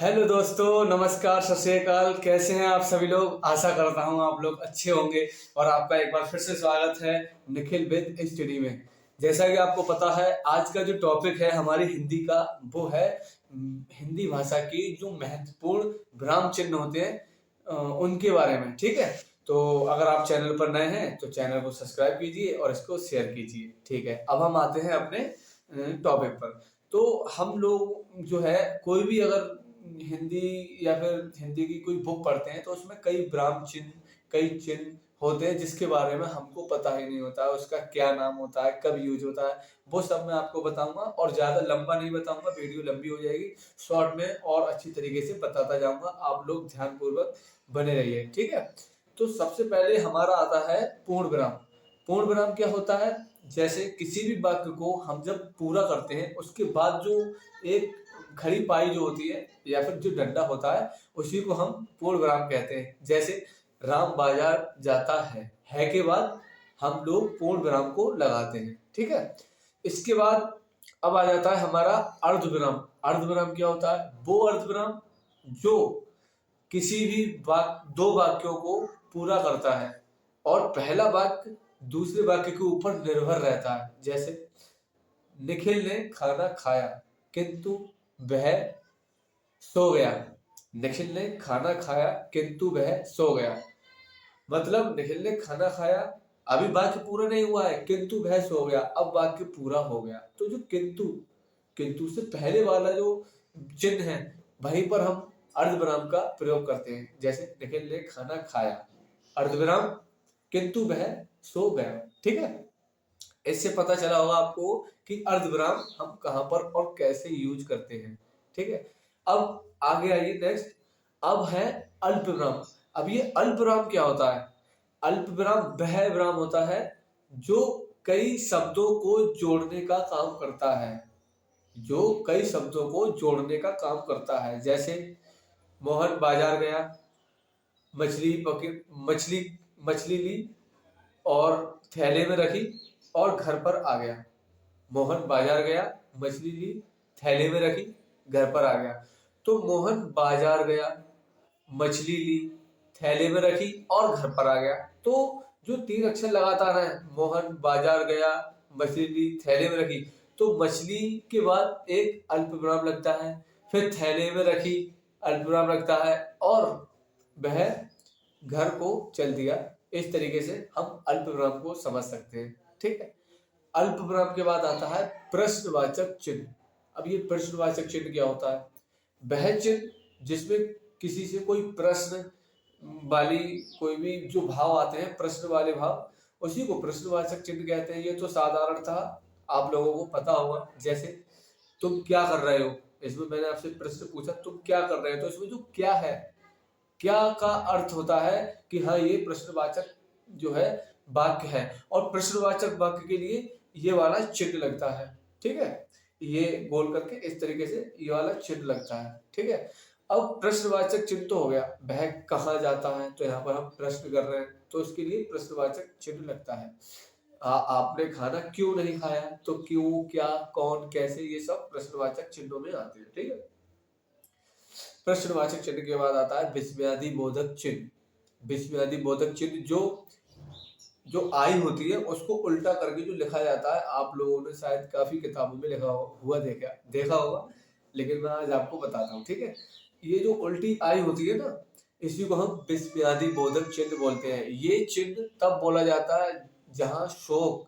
Hello दोस्तों, नमस्कार, सत श्री अकाल। कैसे हैं आप सभी लोग? आशा करता हूं आप लोग अच्छे होंगे। और आपका एक बार फिर से स्वागत है निखिल विद स्टडी में। जैसा कि आपको पता है, आज का जो टॉपिक है हमारी हिंदी का, वो है हिंदी भाषा की जो महत्वपूर्ण विराम चिन्ह होते हैं उनके बारे में। ठीक है, तो अगर आप चैनल पर नए हैं तो चैनल को सब्सक्राइब कीजिए और इसको शेयर कीजिए। ठीक है, अब हम आते हैं अपने टॉपिक पर। तो हम लोग जो है, कोई भी अगर हिंदी या फिर हिंदी की कोई बुक पढ़ते हैं तो उसमें कई विराम चिन्ह, कई चिन्ह होते हैं जिसके बारे में हमको पता ही नहीं होता है, उसका क्या नाम होता है, कब यूज होता है, वो सब मैं आपको बताऊंगा। और ज्यादा लंबा नहीं बताऊंगा, वीडियो लंबी हो जाएगी। शॉर्ट में और अच्छी तरीके से बताता जाऊंगा, आप लोग ध्यानपूर्वक बने रहिए। ठीक है, तो सबसे पहले हमारा आता है पूर्ण विराम। पूर्ण विराम क्या होता है? जैसे किसी भी वाक्य को हम जब पूरा करते हैं उसके बाद जो एक खड़ी पाई जो होती है या फिर जो डंडा होता है, उसी को हम पूर्ण विराम कहते हैं। जैसे राम बाजार जाता है के बाद हम लोग पूर्ण विराम को लगाते हैं। ठीक है, इसके बाद अब आ जाता है हमारा अर्ध विराम। अर्ध विराम क्या होता है? वो अर्ध विराम जो किसी भी दो वाक्यों को पूरा करता है और पहला वाक्य दूसरे वाक्य के ऊपर निर्भर रहता है। जैसे निखिल ने खाना खाया किंतु वह सो गया। निखिल ने खाना खाया किंतु वह सो गया। मतलब निखिल ने खाना खाया, अभी वाक्य पूरा नहीं हुआ है, किंतु वह सो गया, अब वाक्य पूरा हो गया। तो जो किंतु किंतु से पहले वाला जो चिन्ह है, वहीं पर हम अर्धविराम का प्रयोग करते हैं। जैसे निखिल ने खाना खाया, अर्धविराम, किंतु वह सो गया। ठीक है, इससे पता चला होगा आपको कि अर्धविराम हम कहां पर और कैसे यूज करते हैं। ठीक है, अब आगे आइए नेक्स्ट। अब है अल्प विराम। अब ये अल्प विराम क्या होता है? अल्प विराम वह विराम होता है जो कई शब्दों को जोड़ने का काम करता है। जो कई शब्दों को जोड़ने का काम करता है। जैसे मोहन बाजार गया, मछली पकड़, मछली मछली ली और थैले में रखी और घर पर आ गया। मोहन बाजार गया, मछली ली, थैले में रखी, घर पर आ गया। तो मोहन बाजार गया, मछली ली, थैले में रखी और घर पर आ गया। तो जो तीन अक्षर लगातार हैं, मोहन बाजार गया, मछली ली, थैले में रखी, तो मछली के बाद एक अल्प विराम लगता है, फिर थैले में रखी अल्प विराम लगता है, और वह घर को चल दिया। इस तरीके से हम अल्प विराम को समझ सकते हैं। ठीक है, अल्प विराम के बाद आता है प्रश्नवाचक चिन्ह। अब ये प्रश्नवाचक चिन्ह क्या होता है? वह चिन्ह जिसमें किसी से कोई प्रश्न वाली, कोई भी जो भाव आते हैं, प्रश्न वाले भाव, उसी को प्रश्नवाचक चिन्ह कहते हैं। ये तो साधारणतः आप लोगों को पता होगा। जैसे तुम क्या कर रहे हो, इसमें मैंने आपसे प्रश्न पूछा तुम क्या कर रहे हो, तो इसमें जो क्या है, क्या का अर्थ होता है कि हाँ ये प्रश्नवाचक जो है वाक्य है, और प्रश्नवाचक वाक्य के लिए ये वाला चिन्ह लगता है। ठीक है, ये गोल करके इस तरीके से ये वाला चिन्ह लगता है। ठीक है, अब प्रश्नवाचक चिन्ह तो हो गया। वह कहाँ जाता है, तो यहाँ पर हम प्रश्न कर रहे हैं तो उसके लिए प्रश्नवाचक चिन्ह लगता है। आपने खाना क्यों नहीं खाया, तो क्यों, क्या, कौन, कैसे, ये सब प्रश्नवाचक चिन्हों में आते हैं। ठीक है, प्रश्नवाचक चिन्ह के बाद आता है विस्मयादि बोधक चिन्ह। विस्मयादि बोधक चिन्ह जो जो आई होती है उसको उल्टा करके जो लिखा जाता है, आप लोगों ने शायद काफी किताबों में लिखा हुआ देखा होगा, लेकिन मैं आज आपको बताता हूँ। ठीक है, ये जो उल्टी आई होती है ना, इसी को हम विस्मयादि बोधक चिन्ह बोलते हैं। ये चिन्ह तब बोला जाता है जहाँ शोक,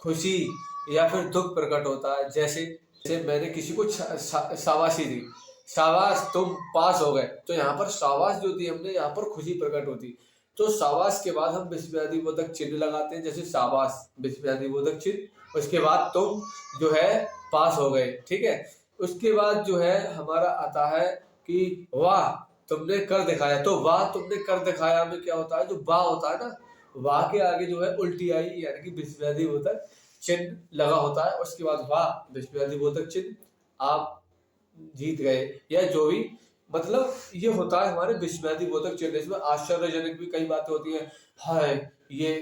खुशी या फिर दुख प्रकट होता है। जैसे जैसे मैंने किसी को शाबाशी दी, शाबाश तुम पास हो गए, तो यहाँ पर शाबाश जो दी हमने, यहाँ पर खुशी प्रकट होती। तो शाबाश के बाद हम विस्मयादि बोधक चिन्ह लगाते हैं। जैसे शाबाश विस्मयादि बोधक चिन्ह, उसके बाद तुम जो है पास हो गए। ठीक है, उसके बाद जो है हमारा आता है कि वाह तुमने कर दिखाया। तो वाह तुमने कर दिखाया में क्या होता है? जो वाह होता है ना, वाह के आगे जो है उल्टी आई यानी कि विस्मयादि बोधक चिन्ह लगा होता है। उसके बाद वाह विस्मयादि बोधक चिन्ह, आप जीत गए, या जो भी, मतलब ये होता है हमारे विस्मयादि बोधक चिन्ह। इसमें आश्चर्यजनक भी कई बातें होती है, हाय ये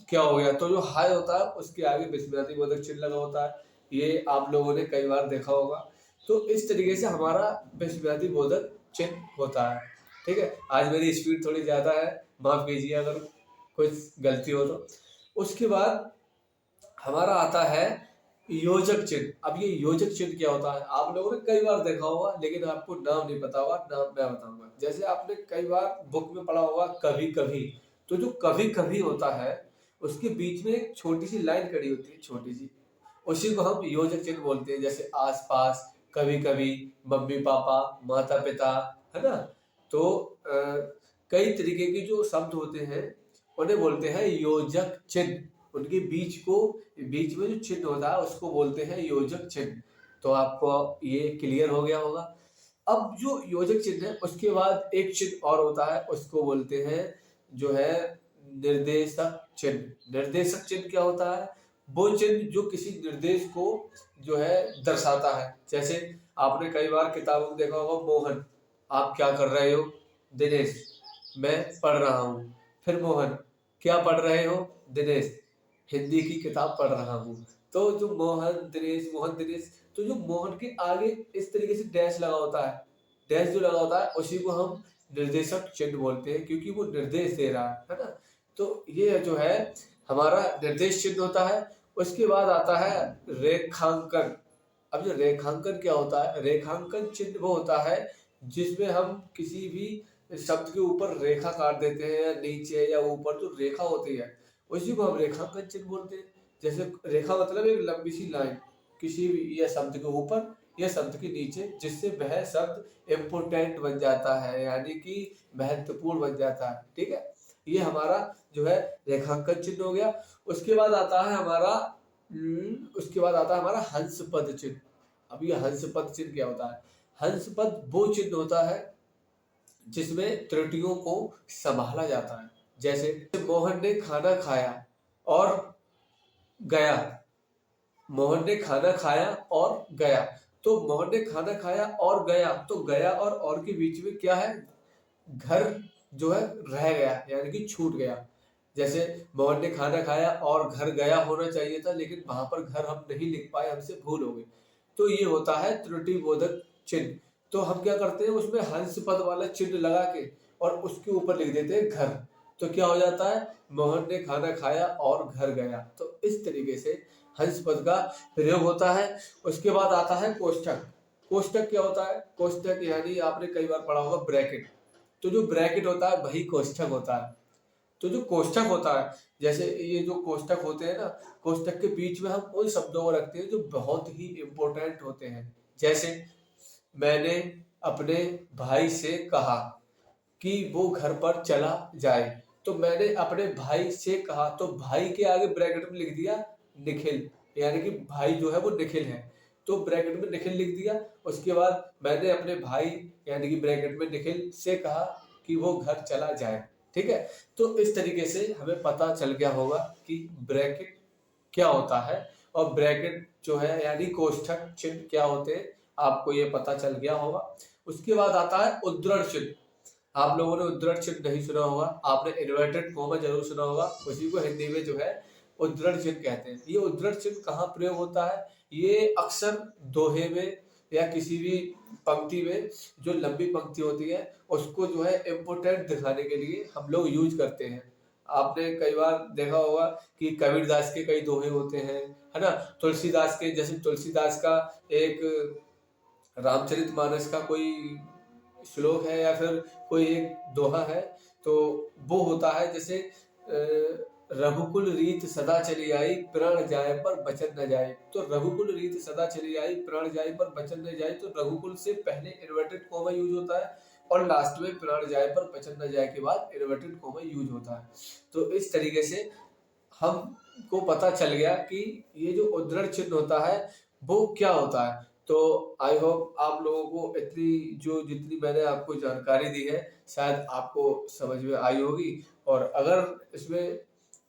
क्या हो गया, तो जो हाय होता है उसके आगे विस्मयादि बोधक चिन्ह लगा होता है। ये आप लोगों ने कई बार देखा होगा। तो इस तरीके से हमारा विस्मयादि बोधक चिन्ह होता है। ठीक है, आज मेरी स्पीड थोड़ी ज़्यादा है, माफ़ कीजिए अगर कुछ गलती हो तो। उसके बाद हमारा आता है योजक चिन्ह। अब ये योजक चिन्ह क्या होता है, आप लोगों ने कई बार देखा होगा लेकिन आपको नाम नहीं पता होगा, नाम मैं बताऊंगा। जैसे आपने कई बार बुक में पढ़ा होगा कभी कभी, तो जो कभी कभी होता है उसके बीच में एक छोटी सी लाइन खड़ी होती है, छोटी सी, उसी को हम योजक चिन्ह बोलते हैं। जैसे आस पास, कभी कभी, मम्मी पापा, माता पिता, है ना। तो कई तरीके के जो शब्द होते हैं उन्हें बोलते हैं योजक चिन्ह। उनके बीच में जो चिन्ह होता है उसको बोलते हैं योजक चिन्ह। तो आपको ये क्लियर हो गया होगा। अब जो योजक चिन्ह है उसके बाद एक चिन्ह और होता है, उसको बोलते हैं जो है निर्देशक चिन्ह। निर्देशक चिन्ह क्या होता है, वो चिन्ह जो किसी निर्देश को जो है दर्शाता है। जैसे आपने कई बार किताबों में देखा होगा, मोहन आप क्या कर रहे हो, दिनेश मैं पढ़ रहा हूँ। फिर मोहन क्या पढ़ रहे हो, दिनेश हिंदी की किताब पढ़ रहा हूँ। तो जो मोहन दिनेश, तो जो मोहन के आगे इस तरीके से डैश लगा होता है, डैश जो लगा होता है उसी को हम निर्देशक चिन्ह बोलते हैं, क्योंकि वो निर्देश दे रहा है ना। तो ये जो है हमारा निर्देश चिन्ह होता है। उसके बाद आता है रेखांकन। अब जो रेखांकन क्या होता है, रेखांकन चिन्ह वो होता है जिसमें हम किसी भी शब्द के ऊपर रेखा काट देते हैं, या नीचे या ऊपर जो रेखा होती है उसी को हम रेखांकन चिन्ह बोलते हैं। जैसे रेखा मतलब एक लंबी सी लाइन किसी भी या शब्द के ऊपर या शब्द के नीचे, जिससे वह शब्द इम्पोर्टेंट बन जाता है, यानी कि महत्वपूर्ण बन जाता है। ठीक है, ये हमारा जो है रेखांकन चिन्ह हो गया। उसके बाद आता है हमारा हंस पद चिन्ह। अब ये हंस पद चिन्ह क्या होता है, हंस पद वो चिन्ह होता है जिसमें त्रुटियों को संभाला जाता है। जैसे मोहन ने खाना खाया और गया, मोहन ने खाना खाया और गया। तो मोहन ने खाना खाया और गया, तो गया और के बीच में क्या है, घर जो है रह गया, यानी कि छूट गया। जैसे मोहन ने खाना खाया और घर गया होना चाहिए था, लेकिन वहां पर घर हम नहीं लिख पाए, हमसे भूल हो गई। तो ये होता है त्रुटि बोधक चिन्ह। तो हम क्या करते हैं, उसमें हंस पद वाला चिन्ह लगा के और उसके ऊपर लिख देते हैं घर। तो क्या हो जाता है, मोहन ने खाना खाया और घर गया। तो इस तरीके से हंस पद का प्रयोग होता है। उसके बाद आता है कोष्ठक। कोष्ठक क्या होता है, कोष्ठक यानी आपने कई बार पढ़ा होगा ब्रैकेट। तो जो ब्रैकेट होता है वही कोष्ठक होता है। तो जो कोष्ठक होता है, जैसे ये जो कोष्ठक होते हैं ना, कोष्ठक के बीच में हम उन शब्दों को रखते हैं जो बहुत ही इंपॉर्टेंट होते हैं। जैसे मैंने अपने भाई से कहा कि वो घर पर चला जाए। तो मैंने अपने भाई से कहा, तो भाई के आगे ब्रैकेट में लिख दिया निखिल, यानी कि भाई जो है वो निखिल है। तो ब्रैकेट में निखिल लिख दिया। उसके बाद मैंने अपने भाई यानी कि ब्रैकेट में निखिल से कहा कि वो घर चला जाए। ठीक है, तो इस तरीके से हमें पता चल गया होगा कि ब्रैकेट क्या होता है और ब्रैकेट जो है यानी कोष्ठक चिन्ह क्या होते हैं, आपको ये पता चल गया होगा। उसके बाद आता है उद्धरण चिन्ह। आप लोगों ने उद्धरण चिन्ह नहीं सुना होगा, आपने इन्वर्टेड कॉमा जरूर सुना होगा, उसी को हिंदी में जो है उद्धरण चिन्ह कहते हैं। ये उद्धरण चिन्ह कहाँ प्रयोग होता है, ये अक्सर दोहे में या किसी भी पंक्ति में, जो लंबी पंक्ति होती है उसको जो है इम्पोर्टेंट दिखाने के लिए हम लोग यूज करते हैं। आपने कई बार देखा होगा कि कबीरदास के कई दोहे होते हैं, है ना। तुलसीदास के, जैसे तुलसीदास का एक रामचरितमानस का कोई श्लोक है या फिर कोई एक दोहा है, तो वो होता है जैसे रघुकुल रीत सदा चली आई, प्राण जाए पर बचन न जाए। तो रघुकुल रीत सदा चली आई, प्राण जाए पर बचन न जाए। तो रघुकुल से पहले इन्वर्टेड कॉमा यूज होता है और लास्ट में प्राण जाए पर बचन न जाए के बाद इन्वर्टेड कॉमा यूज होता है। तो इस तरीके से हमको पता चल गया कि ये जो उद्धरण चिन्ह होता है वो क्या होता है। तो आई होप आप लोगों को जितनी मैंने आपको जानकारी दी है शायद आपको समझ में आई होगी। और अगर इसमें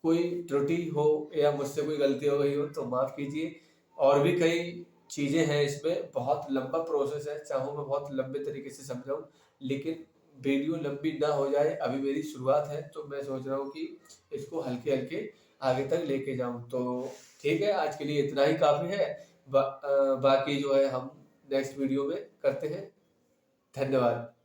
कोई त्रुटि हो या मुझसे कोई गलती हो गई हो तो माफ़ कीजिए। और भी कई चीज़ें हैं, इसमें बहुत लंबा प्रोसेस है, चाहूँ मैं बहुत लंबे तरीके से समझाऊँ, लेकिन वीडियो लंबी ना हो जाए, अभी मेरी शुरुआत है तो मैं सोच रहा हूँ कि इसको हल्के हल्के आगे तक लेके जाऊँ। तो ठीक है, आज के लिए इतना ही काफ़ी है। बाकी जो है हम नेक्स्ट वीडियो में करते हैं। धन्यवाद।